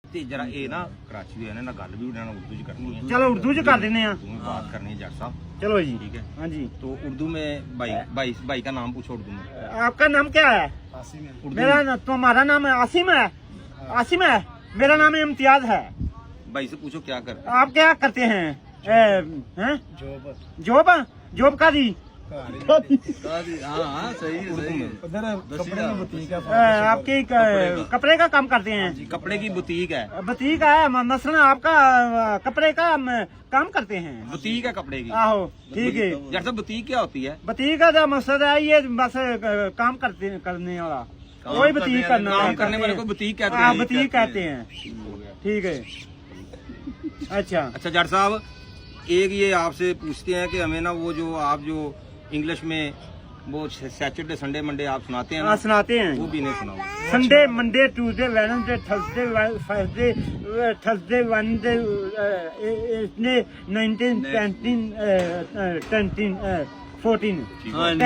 ਤੇ ਜਰਾ ਇਹ ਨਾ ਕਰਾਚੀ ਦੇ ਨਾ ਗੱਲ ਵੀ ਉਹਨਾਂ ਨਾਲ उर्दू च करनी है। चलो उर्दू च कर देने हैं। बात करनी है जट साहब। चलो जी। ठीक है। हाँ जी। तो उर्दू में भाई का नाम पूछो उर्दू में। आपका नाम क्या है? मेरा तुम्हारा नाम आसिम है? आसिम है। मेरा नाम इम्तियाज है। भाई से पूछो क्या कर। आप क्या करते हैं? जॉब जॉब का दी। हाँ सही है। आपके कपड़े का काम करते हैं? कपड़े की बुटीक है। बुटीक है मसलन आपका कपड़े का काम करते हैं? बुटीक है कपड़े की। आहो ठीक है। जैसे बुटीक क्या होती है? बुटीक का जो मकसद है ये बस काम करने वाला कोई बुटीक करना काम करने वाले को बुटीक कहते हैं। हाँ बुटीक कहते हैं। ठीक है। अच्छा जट साहब एक ये आपसे पूछते हैं कि हमें ना वो जो आप जो इंग्लिश में वो सैटरडे संडे मंडे आप सुनाते हैं ना, सुनाते हैं वो भी नहीं सुनाओ। Sunday Monday Tuesday Wednesday Thursday Friday Thursday Wednesday 19 20 14 हाँ जी।